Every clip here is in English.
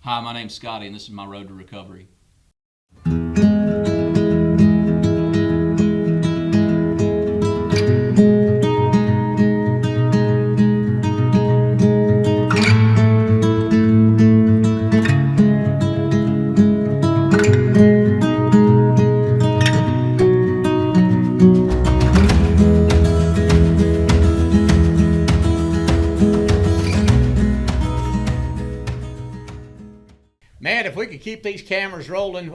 Hi, my name's Scotty, and this is my road to recovery. Man, if we could keep these cameras rolling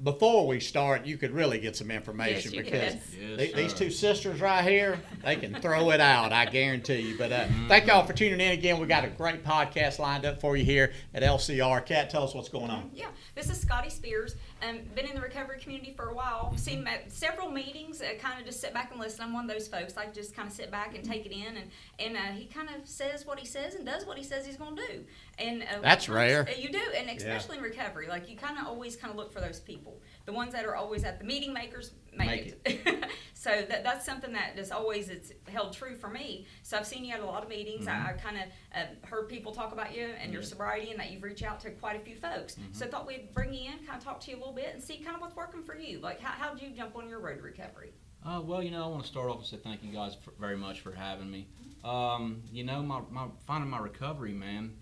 before we start, you could really get some information because these two sisters right here, they can throw it out, I guarantee you. But thank y'all for tuning in again. We got a great podcast lined up for you here at LCR. Kat, tell us what's going on. Yeah, this is Scotty Spears. Been in the recovery community for a while. Seen him at several meetings. Kind of just sit back and listen. I'm one of those folks. I just kind of sit back and take it in, and he kind of says what he says and does what he says he's going to do. And that's rare. You do, and especially in recovery, like you kind of always kind of look for those people, the ones that are always at the meeting makers make it. So that's something that is always it's held true for me. So I've seen you at a lot of meetings. I kind of heard people talk about you and your sobriety, and that you've reached out to quite a few folks. So I thought we'd bring you in, kind of talk to you a little bit, and see kind of what's working for you. Like how did you jump on your road to recovery? Well, I want to start off and say thank you guys very much for having me. My finding my recovery, man.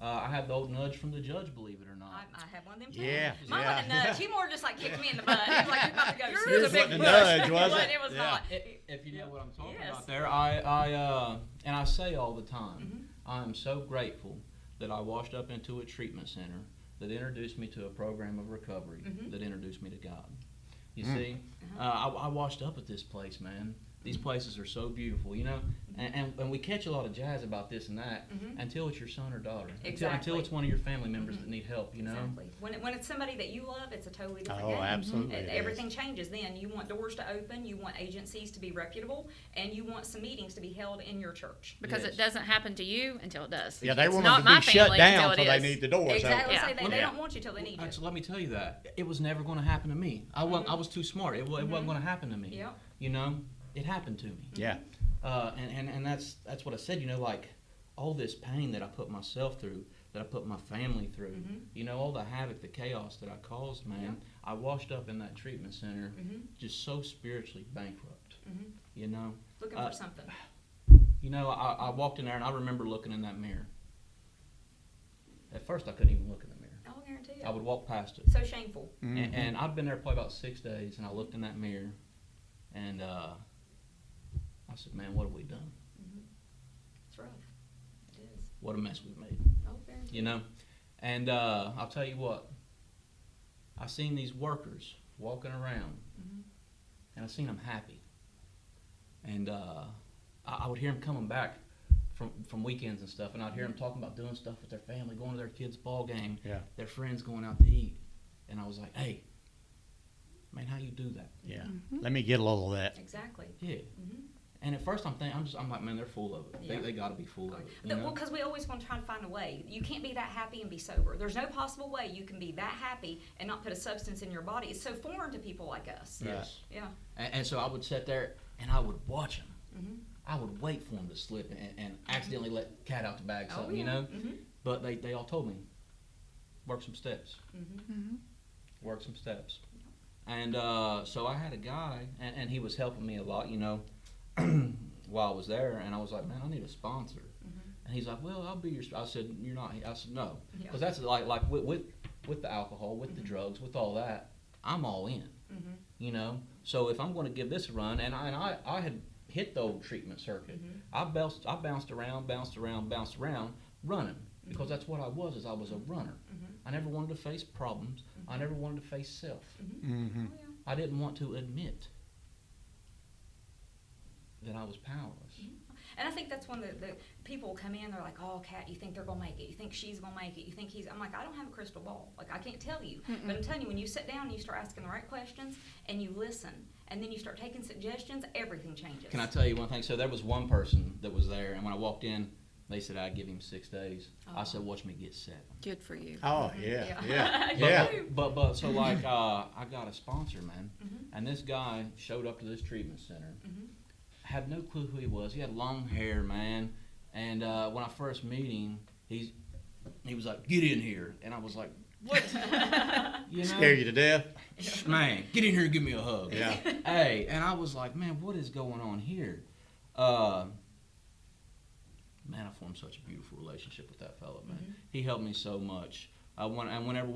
I had the old nudge from the judge, believe it or not. I have one of them too. Yeah. Mine wasn't a nudge. He more just like kicked me in the butt. He was like, you're about to go. Yours wasn't a nudge, was it? It was not. If you know what I'm talking about there, I say all the time, I am so grateful that I washed up into a treatment center that introduced me to a program of recovery that introduced me to God. You see, I washed up at this place, man. These places are so beautiful, and we catch a lot of jazz about this and that until it's your son or daughter, until it's one of your family members that need help, Exactly. When it's somebody that you love, it's a totally different Oh, game. absolutely. Everything changes then. You want doors to open, you want agencies to be reputable, and you want some meetings to be held in your church. Because it doesn't happen to you until it does. Yeah, they It's want not them to my be shut family down until until it they is. need the doors Exactly. open. They don't want you till they need you. So let me tell you that it was never going to happen to me. I was too smart. It wasn't going to happen to me. Yep. It happened to me. Yeah. And that's what I said. Like all this pain that I put myself through, that I put my family through. All the havoc, the chaos that I caused, man. I washed up in that treatment center, just so spiritually bankrupt. Looking for something. I walked in there and I remember looking in that mirror. At first, I couldn't even look in the mirror. I'll guarantee you. I would walk past it. So shameful. And I'd been there probably about 6 days, and I looked in that mirror, and I said, man, what have we done? It's rough. It is. What a mess we've made. I'll guarantee you. And I'll tell you what, I seen these workers walking around, and I seen them happy. And I would hear them coming back from weekends and stuff, and I'd hear them talking about doing stuff with their family, going to their kids' ball game, their friends going out to eat. And I was like, hey, man, how you do that? Yeah. Let me get a little of that. Exactly. Yeah. And at first I'm like, man, they're full of it. Yeah. They got to be full of it. Well, because we always want to try to find a way. You can't be that happy and be sober. There's no possible way you can be that happy and not put a substance in your body. It's so foreign to people like us. Yes. Yeah. And so I would sit there and I would watch them. I would wait for them to slip and accidentally let cat out the bag, something, But they all told me, work some steps. Work some steps. And so I had a guy, and he was helping me a lot, while I was there. And I was like, man, I need a sponsor. And he's like, well, I'll be your I said, you're not. I said, no. Because that's like with the alcohol, with the drugs, with all that, I'm all in. So if I'm going to give this a run, and I had hit the old treatment circuit. I bounced around running, because that's what I was. Is I was a runner. I never wanted to face problems. I never wanted to face self. I didn't want to admit that I was powerless. And I think that's when the people come in, they're like, oh, Kat, you think they're going to make it? You think she's going to make it? You think he's... I'm like, I don't have a crystal ball. Like, I can't tell you. But I'm telling you, when you sit down and you start asking the right questions and you listen and then you start taking suggestions, everything changes. Can I tell you one thing? So there was one person that was there, and when I walked in, they said I'd give him 6 days. I said, watch me get 7. Good for you. Oh, yeah. But so like, I got a sponsor, man. And this guy showed up to this treatment center. Had no clue who he was. He had long hair, man. And when I first meet him, he was like, "Get in here," and I was like, "What?" You know? Scare you to death? Man, get in here and give me a hug. Yeah. Hey, and I was like, man, what is going on here? Man, I formed such a beautiful relationship with that fella, man. Mm-hmm. He helped me so much. Whenever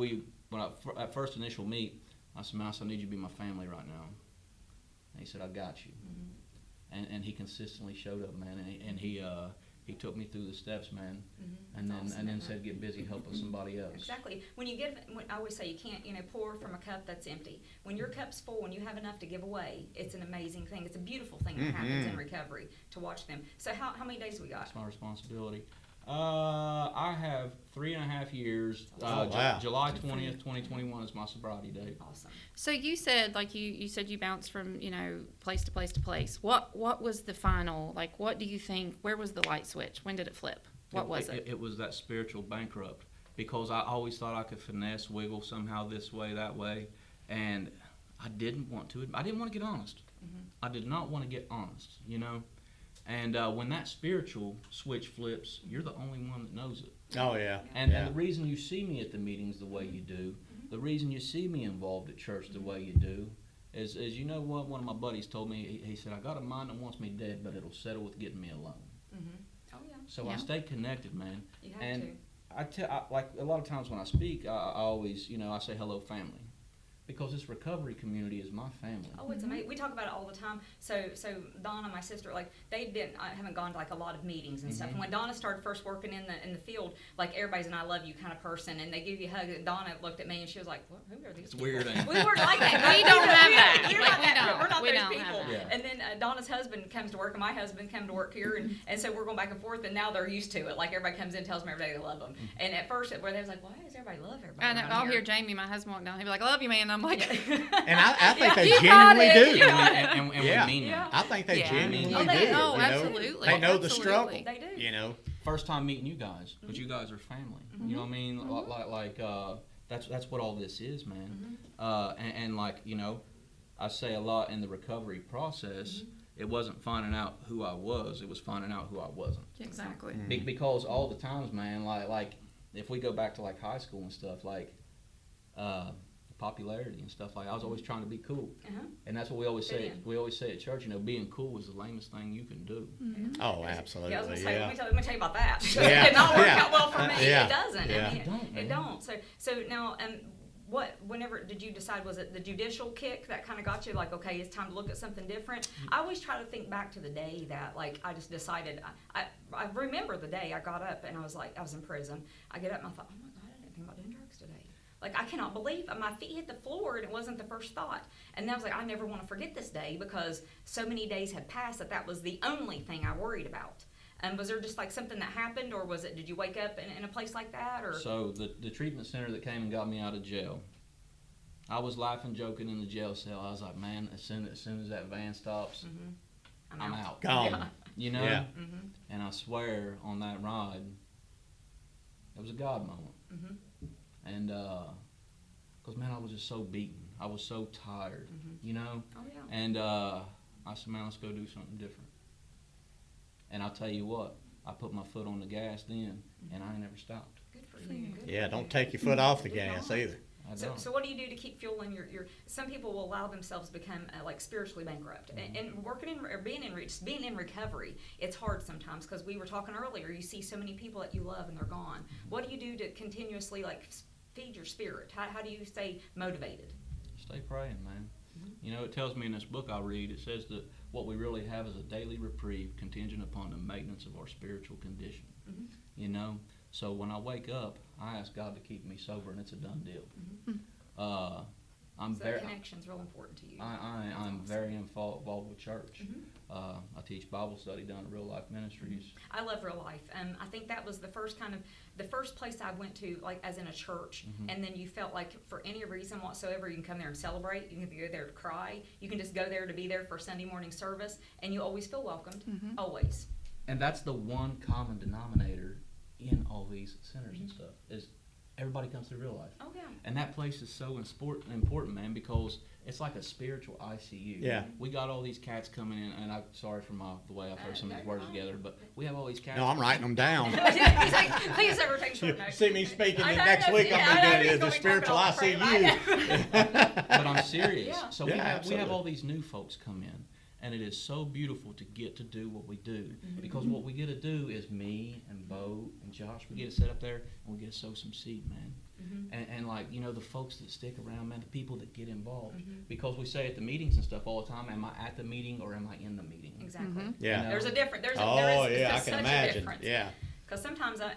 at first initial meet, I said, man, I need you to be my family right now. And he said, I got you. Mm-hmm. And he consistently showed up, man. And he took me through the steps, man. Mm-hmm. And That's then awesome. said, get busy helping somebody else. Exactly. I always say you can't, pour from a cup that's empty. When your cup's full, when you have enough to give away, it's an amazing thing. It's a beautiful thing that happens in recovery to watch them. So how many days we got? That's my responsibility. I have 3.5 years. Wow. July 20th, 2021 is my sobriety date. Awesome. So you said, like you said, you bounced from place to place to place. What was the final? Like, what do you think? Where was the light switch? When did it flip? What was it? It was that spiritual bankrupt, because I always thought I could finesse, wiggle somehow this way, that way, and I didn't want to. I didn't want to get honest. I did not want to get honest, And when that spiritual switch flips, you're the only one that knows it. Oh, yeah. And the reason you see me at the meetings the way you do, the reason you see me involved at church the way you do, is you know what? One of my buddies told me, he said, I got a mind that wants me dead, but it'll settle with getting me alone. Oh, yeah. So I stay connected, man. You have And like a lot of times when I speak, I always, I say hello, family. Because this recovery community is my family. Oh, it's amazing. We talk about it all the time. So Donna, my sister, I haven't gone to like a lot of meetings and stuff. And when Donna started first working in the field, like everybody's an I love you kind of person, and they give you a hug. And Donna looked at me and she was like, who are these? It's people? weird. We weren't like that. We don't have that. You're Like, not we that. don't. We're not We those don't have people. that. And then Donna's husband comes to work, and my husband came to work here, and so we're going back and forth. And now they're used to it. Like everybody comes in, and tells them every day they love them. And at first, where they was like, why does everybody love everybody? I know. around I'll here? hear Jamie, my husband, walk down. He'll be like, "I love you, man." I'm like, And I think they You got genuinely it. do. And Yeah. we mean that. I think they Yeah. genuinely Oh, do. they do. Oh, you know? absolutely. They know the Absolutely. struggle. They do. You know. First time meeting you guys, but you guys are family. You know what I mean? That's what all this is, man. And I say a lot in the recovery process. It wasn't finding out who I was; it was finding out who I wasn't. exactly. Because all the times, man, like if we go back to like high school and stuff, like popularity and stuff, like I was always trying to be cool, and that's what we always say. We always say at church, being cool is the lamest thing you can do. Oh, absolutely. Yeah, I was gonna Yeah. say, let me tell you about that. Yeah. It did not work Yeah. out well for me. Yeah. It doesn't. Yeah. I mean, It don't, it man. don't. So now, whenever did you decide? Was it the judicial kick that kind of got you like, okay, it's time to look at something different? I always try to think back to the day that like I just decided. I remember the day I got up and I was like, I was in prison. I get up and I thought, oh my God, I didn't think about doing drugs today. Like, I cannot believe my feet hit the floor, and it wasn't the first thought. And I was like, I never want to forget this day, because so many days had passed that was the only thing I worried about. Was there just like something that happened, or did you wake up in a place like that? Or So the treatment center that came and got me out of jail, I was laughing, joking in the jail cell. I was like, man, as soon as that van stops, I'm out. Gone. Yeah. Yeah. And I swear on that ride, it was a God moment. And because man, I was just so beaten. I was so tired, Oh yeah. And I said, man, let's go do something different. And I'll tell you what, I put my foot on the gas then, and I ain't never stopped. Good for you. Good Yeah, for don't you. take your foot off the Do gas not. either. I So, don't. so what do you do to keep fueling your some people will allow themselves to become like spiritually bankrupt, and working in or being in recovery, it's hard sometimes, because we were talking earlier, you see so many people that you love and they're gone. What do you do to continuously like feed your spirit? How do you stay motivated? Stay praying, man. It tells me in this book I read, it says that what we really have is a daily reprieve contingent upon the maintenance of our spiritual condition. So when I wake up, I ask God to keep me sober, and it's a done deal. I'm So very that connection's real important to you. I'm awesome. very involved with church. I teach Bible study down at Real Life Ministries. I love Real Life. I think that was the first place I went to, like as in a church, and then you felt like for any reason whatsoever, you can come there and celebrate. You can go there to cry. You can just go there to be there for Sunday morning service, and you always feel welcomed. Always. And that's the one common denominator in all these centers and stuff, is everybody comes to real life. Oh, yeah. And that place is so important, man, because it's like a spiritual ICU. Yeah. We got all these cats coming in, and I'm sorry for the way I throw some of these words together, but we have all these cats. No, I'm writing them down. He's like, please never take short notes. See me speaking I know, next week. yeah, I'm I know, going to he's do the gonna be spiritual talking all the ICU. But I'm serious. Yeah. So Yeah, we have absolutely. all these new folks come in, and it is so beautiful to get to do what we do. Mm-hmm. Because what we get to do is me and Bo and Josh, we get to sit up there and we get to sow some seed, man. Mm-hmm. And like, you know, the folks that stick around, man, the people that get involved. Mm-hmm. Because we say at the meetings and stuff all the time, am I at the meeting or am I in the meeting? Exactly. Yeah. You know? There's a difference. There Oh, is yeah, I there's can such a imagine. difference. Yeah. Because sometimes I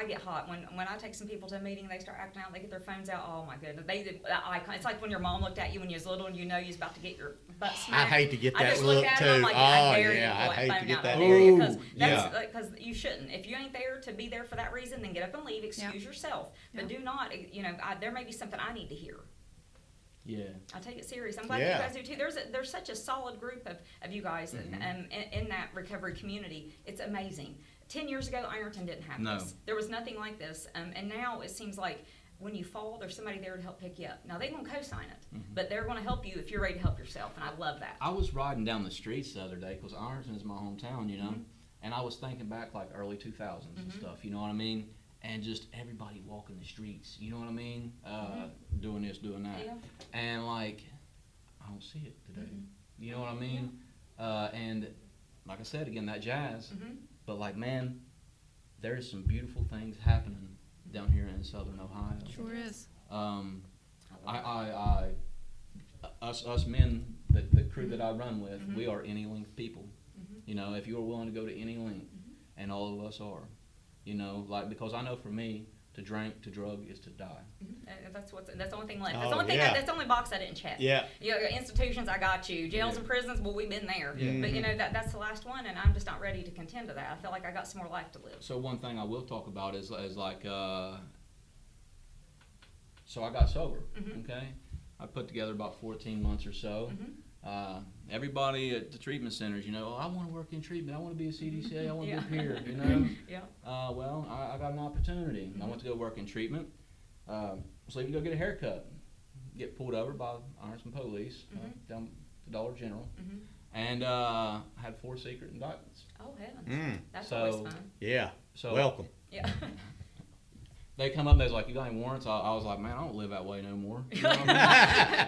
get hot when I take some people to a meeting, they start acting out, they get their phones out. Oh my goodness, the icon. It's like when your mom looked at you when you was little and you know you was about to get your butt smacked. I hate to get I that just look look at too. them, I'm like, I Oh dare yeah, you to I pull hate to phone get out. that I dare you, look. because yeah. because you shouldn't. If you ain't there to be there for that reason, then get up and leave. Excuse yourself, but do not. You know, there may be something I need to hear. Yeah. I take it serious. I'm glad Yeah. you guys do too. There's such a solid group of you guys in that recovery community. It's amazing. 10 years ago, Ironton didn't have No. this. There was nothing like this. And now it seems like when you fall, there's somebody there to help pick you up. Now, they're going to co-sign it, but they're going to help you if you're ready to help yourself, and I love that. I was riding down the streets the other day because Ironton is my hometown, you know, and I was thinking back like early 2000s and stuff, you know what I mean? And just everybody walking the streets, you know what I mean? Doing this, doing that. Yeah. And like, I don't see it today. You know what I mean? And like I said, again, that jazz. But like, man, there's some beautiful things happening down here in Southern Ohio. Sure is. Us men, the crew that I run with, we are any length people. You know, if you are willing to go to any length, and all of us are, you know, like, because I know for me, to drink, to drug is to die. That's the only thing left. Oh, That's the only thing. yeah. That's the only box I didn't check. Yeah. You know, institutions, I got you. Jails Yeah. and prisons, well, we've been there. Yeah. But you know that's the last one, and I'm just not ready to contend to that. I feel like I got some more life to live. So one thing I will talk about is like, so I got sober, okay? I put together about 14 months or so. Everybody at the treatment centers, you know, I want to work in treatment. I want to be a CDCA. I want to be a peer, you know? Yeah. Well, I got an opportunity. I went to go work in treatment. So you go get a haircut. Get pulled over by Ironton police down to Dollar General. And had 4 secret indictments. Oh heavens. That's So- always fun. Yeah. So Welcome. Yeah. they come up and they was like, you got any warrants? I was like, man, I don't live that way no more. You know what I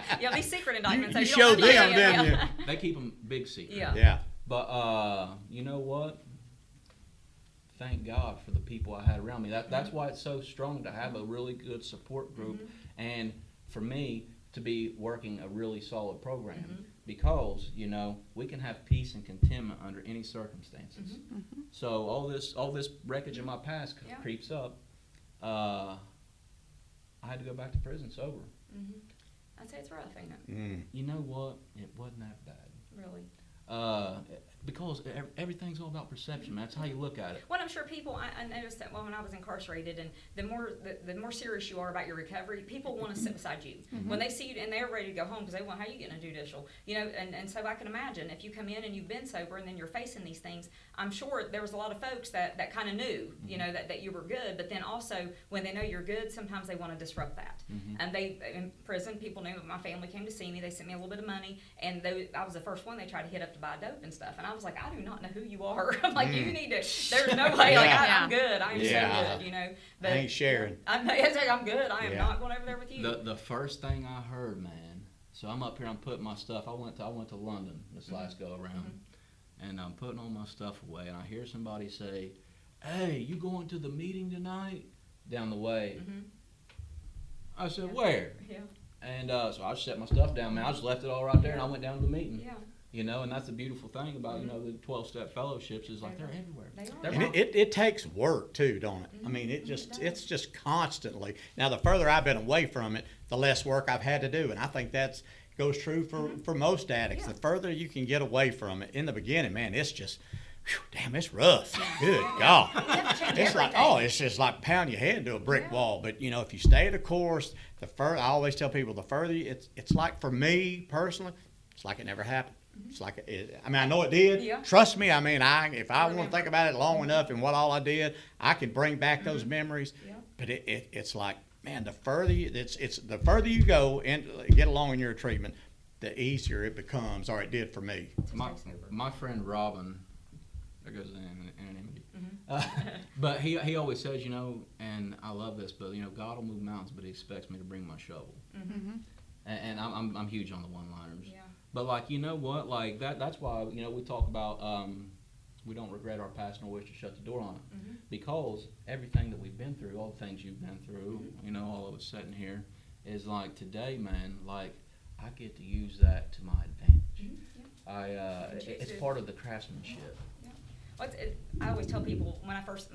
mean? Yeah, these secret indictments. You so showed don't have them, to- didn't yeah. you? They keep them big secret. Yeah. Yeah. But you know what? Thank God for the people I had around me. That's why it's so strong to have a really good support group, and for me to be working a really solid program, because you know we can have peace and contentment under any circumstances. So all this wreckage in my past creeps up. I had to go back to prison sober. I'd say it's rough, ain't it? You know what? It wasn't that bad. Really. Because everything's all about perception, man. That's how you look at it. Well, I'm sure people. I noticed that when I was incarcerated, and the more serious you are about your recovery, people want to sit beside you when they see you and they're ready to go home because they want, how you getting a judicial, you know. And so I can imagine if you come in and you've been sober and then you're facing these things. I'm sure there was a lot of folks that kind of knew, you know, that you were good. But then also when they know you're good, sometimes they want to disrupt that. And they in prison, people knew. My family came to see me. They sent me a little bit of money, and I was the first one they tried to hit up to buy dope and stuff. And I was like, I do not know who you are. I'm like, you need to. There's no way. Like I'm good. I'm so good. You know. But I ain't sharing. I'm good. I am not going over there with you. The first thing I heard, man. So I'm up here. I'm putting my stuff. I went to London this last go around, and I'm putting all my stuff away. And I hear somebody say, "Hey, you going to the meeting tonight?" Down the way. I said, "Where?" Yeah. And so I just set my stuff down, man. I just left it all right there, and I went down to the meeting. Yeah. You know, and that's the beautiful thing about, you know, the 12-step fellowships is like they're everywhere. They are. They're And it takes work too, don't it? I mean, it's just constantly. Now, the further I've been away from it, the less work I've had to do, and I think that's goes true for most addicts. Yeah. The further you can get away from it, in the beginning, man, it's just, whew, damn, it's rough. Good God. You have to change It's like, everything. it's just like pound your head into a brick wall. But you know, if you stay the course, I always tell people, the further it's like, for me personally, it's like it never happened. It's like I mean, I know it did. Yeah. Trust me. I mean, if I want to remember. think about it long enough and what all I did, I can bring back those memories. Yeah. but it's like, man, the further the further you go and get along in your treatment, the easier it becomes, or it did for me. My friend Robin, there goes the anonymity. But he always says, you know, and I love this, but you know, God will move mountains, but He expects me to bring my shovel. And I'm huge on the one-liners. Yeah. But like, you know what, like that's why, you know, we talk about we don't regret our past nor wish to shut the door on it, because everything that we've been through, all the things you've been through, you know, all of us sitting here, is like today, man, like I get to use that to my advantage. It's part of the craftsmanship. I always tell people when I first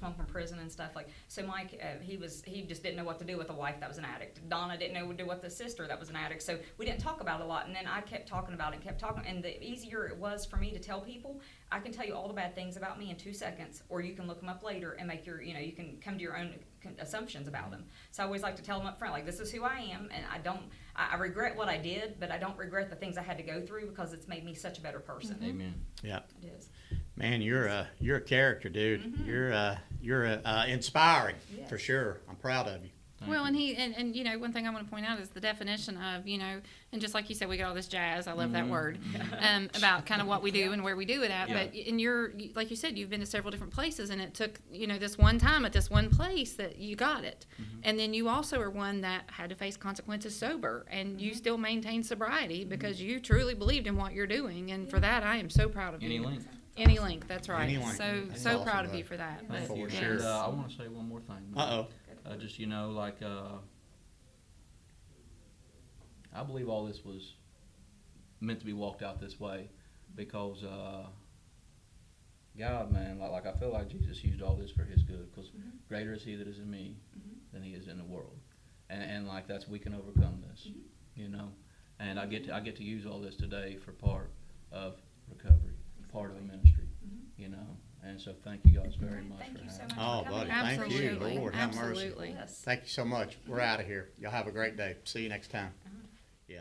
come from prison and stuff, like, so Mike, he just didn't know what to do with a wife that was an addict. Donna didn't know what to do with a sister that was an addict. So we didn't talk about it a lot. And then I kept talking about it and kept talking. And the easier it was for me to tell people, I can tell you all the bad things about me in 2 seconds, or you can look them up later and make your, you can come to your own assumptions about them. So I always like to tell them up front, like, this is who I am, and I regret what I did, but I don't regret the things I had to go through, because it's made me such a better person. Amen. Yeah. It is. Man, you're a character, dude. You're inspiring, for sure. I'm proud of you. Well, and you know, one thing I want to point out is the definition of, you know, and just like you said, we got all this jazz, I love that word, about kind of what we do and where we do it at. But like you said, you've been to several different places, and it took, you know, this one time at this one place that you got it. And then you also are one that had to face consequences sober, and you still maintain sobriety because you truly believed in what you're doing. And for that, I am so proud of you. Any length, that's right. Any length. That's So awesome, proud of bud. you for that. Thank But, you. yes. And I want to say one more thing. Just, you know, like, I believe all this was meant to be walked out this way, because God, man, like I feel like Jesus used all this for His good, because greater is He that is in me than he is in the world, and like we can overcome this, you know, and I get to use all this today for part of recovery, part of the ministry, you know. And so thank you guys very much for having me. Oh, buddy, thank you. Absolutely. Lord, have mercy. Absolutely. Yes. Thank you so much. We're out of here. Y'all have a great day. See you next time. Yeah.